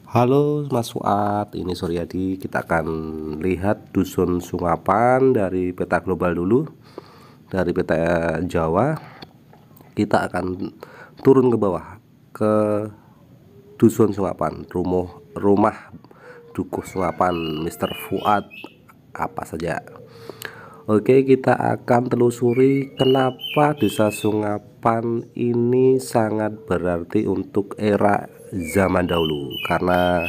Halo Mas Fuad, ini Suryadi. Kita akan lihat Dusun Sungapan dari peta global dulu. Dari peta Jawa, kita akan turun ke bawah ke Dusun Sungapan, rumah Dukuh Sungapan Mr. Fuad apa saja. Oke, kita akan telusuri kenapa Desa Sungapan ini sangat berarti untuk era zaman dahulu. Karena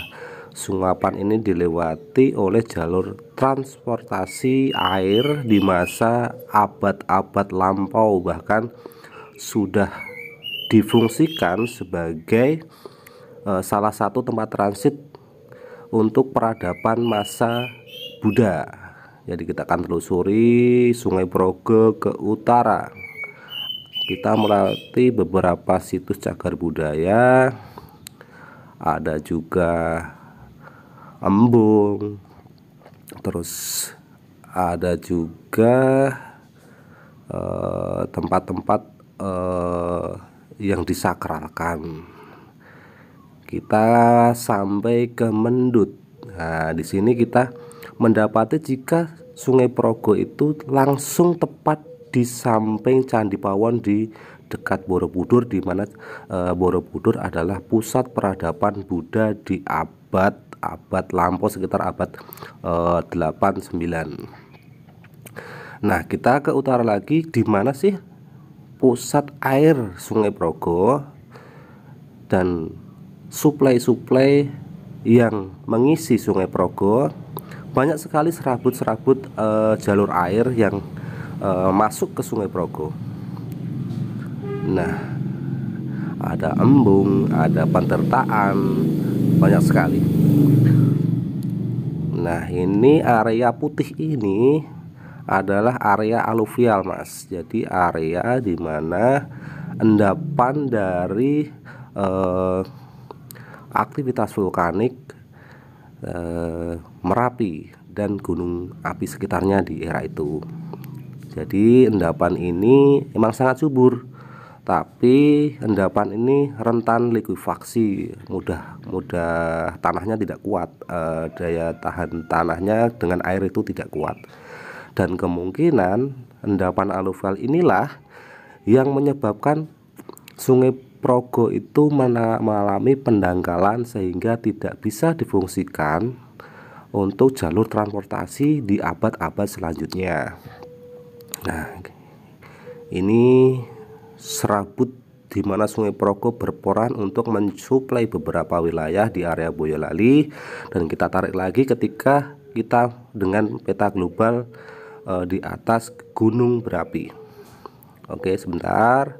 Sungapan ini dilewati oleh jalur transportasi air di masa abad-abad lampau, bahkan sudah difungsikan sebagai salah satu tempat transit untuk peradaban masa Buddha. Jadi kita akan telusuri Sungai Progo ke utara. Kita melewati beberapa situs cagar budaya, ada juga embung, terus ada juga tempat-tempat yang disakralkan. Kita sampai ke Mendut. Nah, di sini kita mendapati jika Sungai Progo itu langsung tepat di samping Candi Pawon di dekat Borobudur, di mana Borobudur adalah pusat peradaban Buddha di abad lampau, sekitar abad 8-9. Nah, kita ke utara lagi, di mana sih pusat air Sungai Progo dan suplai-suplai yang mengisi Sungai Progo. Banyak sekali serabut-serabut jalur air yang masuk ke Sungai Progo. Nah, ada embung, ada pentertaan, banyak sekali. Nah, ini area putih ini adalah area aluvial, Mas. Jadi area di mana endapan dari aktivitas vulkanik Merapi dan gunung api sekitarnya di era itu. Jadi endapan ini memang sangat subur, tapi endapan ini rentan likuifaksi, mudah tanahnya tidak kuat, daya tahan tanahnya dengan air itu tidak kuat. Dan kemungkinan endapan aluvial inilah yang menyebabkan Sungai Progo itu mengalami pendangkalan sehingga tidak bisa difungsikan untuk jalur transportasi di abad-abad selanjutnya. Nah, ini serabut di mana Sungai Progo berperan untuk mensuplai beberapa wilayah di area Boyolali, dan kita tarik lagi ketika kita dengan peta global di atas gunung berapi. Oke, sebentar.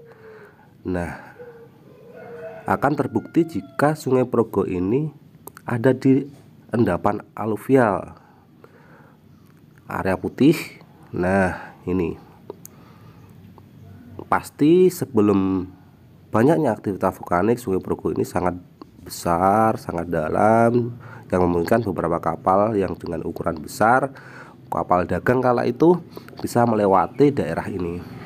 Nah, akan terbukti jika Sungai Progo ini ada di endapan aluvial, area putih. Nah, ini pasti sebelum banyaknya aktivitas vulkanik, Sungai Progo ini sangat besar, sangat dalam, yang memungkinkan beberapa kapal yang dengan ukuran besar, kapal dagang kala itu, bisa melewati daerah ini.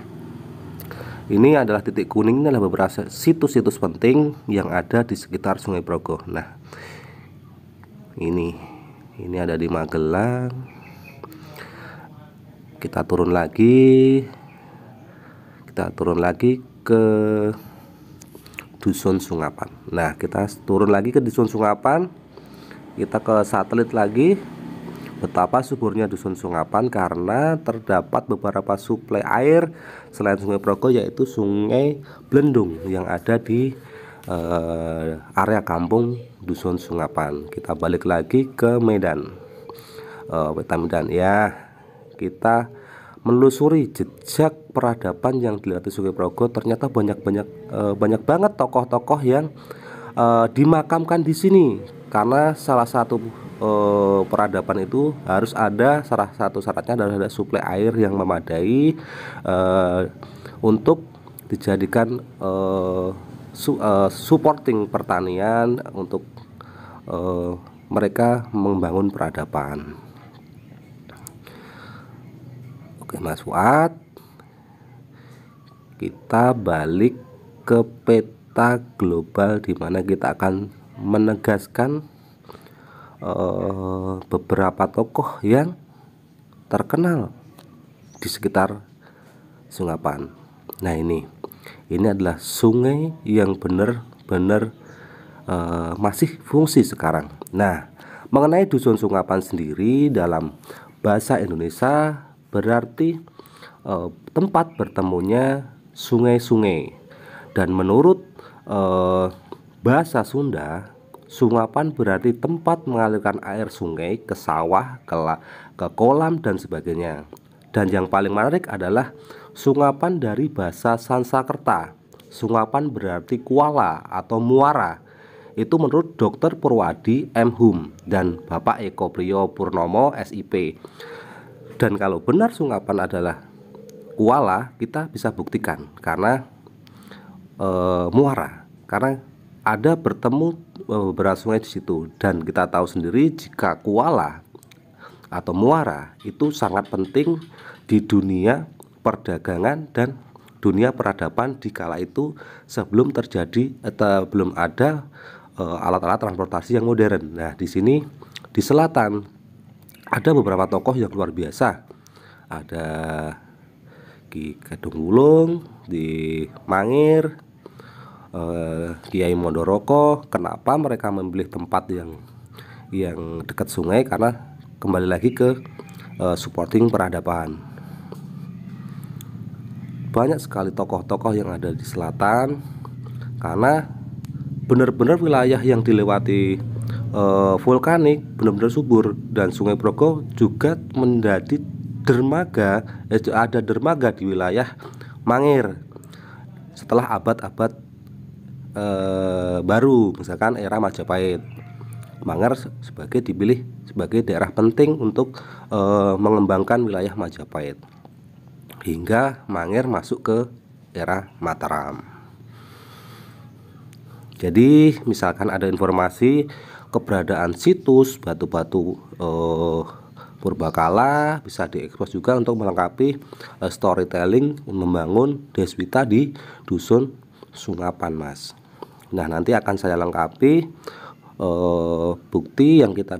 Ini adalah titik kuning, ini adalah beberapa situs-situs penting yang ada di sekitar Sungai Progo. Nah, ini ada di Magelang. Kita turun lagi ke Dusun Sungapan. Nah, kita turun lagi ke Dusun Sungapan. Kita ke satelit lagi. Betapa suburnya Dusun Sungapan karena terdapat beberapa suplai air selain Sungai Progo, yaitu Sungai Blendung yang ada di area kampung Dusun Sungapan. Kita balik lagi ke Medan, peta Medan ya. Kita menelusuri jejak peradaban yang dilewati Sungai Progo. Ternyata banyak banget tokoh-tokoh yang dimakamkan di sini, karena salah satu peradaban itu harus ada, salah satu syaratnya adalah ada suplai air yang memadai untuk dijadikan supporting pertanian untuk mereka membangun peradaban. Oke, Mas Fuad, kita balik ke peta global di mana kita akan menegaskan beberapa tokoh yang terkenal di sekitar Sungapan. Nah, ini adalah sungai yang benar-benar masih fungsi sekarang. Nah, mengenai Dusun Sungapan sendiri dalam bahasa Indonesia berarti tempat bertemunya sungai-sungai, dan menurut bahasa Sunda, Sungapan berarti tempat mengalirkan air sungai ke sawah, ke kolam dan sebagainya. Dan yang paling menarik adalah Sungapan dari bahasa Sanskerta. Sungapan berarti kuala atau muara. Itu menurut Dr. Purwadi M. Hum dan Bapak Eko Priyo Purnomo SIP. Dan kalau benar Sungapan adalah kuala, kita bisa buktikan karena muara, karena ada bertemu beberapa sungai di situ. Dan kita tahu sendiri jika kuala atau muara itu sangat penting di dunia perdagangan dan dunia peradaban di kala itu, sebelum terjadi atau belum ada alat-alat transportasi yang modern. Nah, di sini di selatan ada beberapa tokoh yang luar biasa. Ada Ki Gedung Wulung di Mangir, Kiai Mondoroko. Kenapa mereka memilih tempat yang dekat sungai? Karena kembali lagi ke supporting peradaban. Banyak sekali tokoh-tokoh yang ada di selatan, karena benar-benar wilayah yang dilewati vulkanik, benar-benar subur. Dan Sungai Progo juga menjadi dermaga, ada dermaga di wilayah Mangir setelah abad-abad baru, misalkan era Majapahit. Mangir dipilih sebagai daerah penting untuk mengembangkan wilayah Majapahit, hingga Mangir masuk ke era Mataram. Jadi misalkan ada informasi keberadaan situs batu-batu purbakala, bisa diekspos juga untuk melengkapi storytelling membangun Deswita di Dusun Sungapan, Mas. Nah, nanti akan saya lengkapi bukti yang kita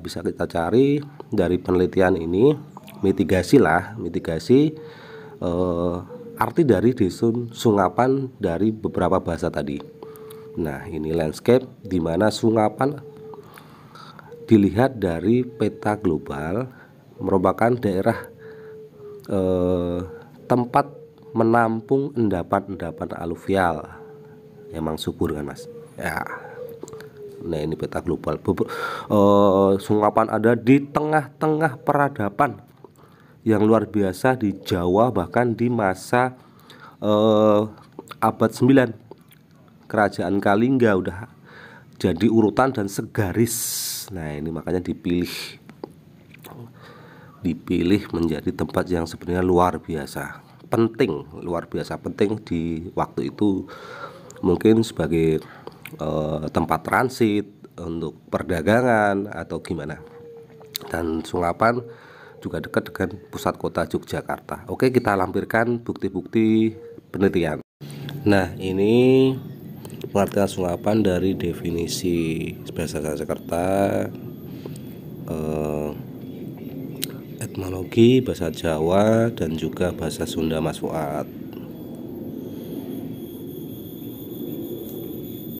cari dari penelitian ini, mitigasi arti dari Dusun Sungapan dari beberapa bahasa tadi. Nah, ini landscape di mana Sungapan dilihat dari peta global merupakan daerah tempat menampung endapan-endapan aluvial. Emang subur kan, Mas? Ya. Nah, ini peta global. Sungapan ada di tengah-tengah peradaban yang luar biasa di Jawa, bahkan di masa abad 9 Kerajaan Kalingga udah jadi urutan dan segaris. Nah, ini makanya dipilih menjadi tempat yang sebenarnya luar biasa penting di waktu itu, mungkin sebagai tempat transit untuk perdagangan atau gimana. Dan Sungapan juga dekat dengan pusat kota Yogyakarta. Oke, kita lampirkan bukti-bukti penelitian. Nah, ini pengertian Sungapan dari definisi bahasa Sanskerta, etimologi bahasa Jawa, dan juga bahasa Sunda, Mas Fuad.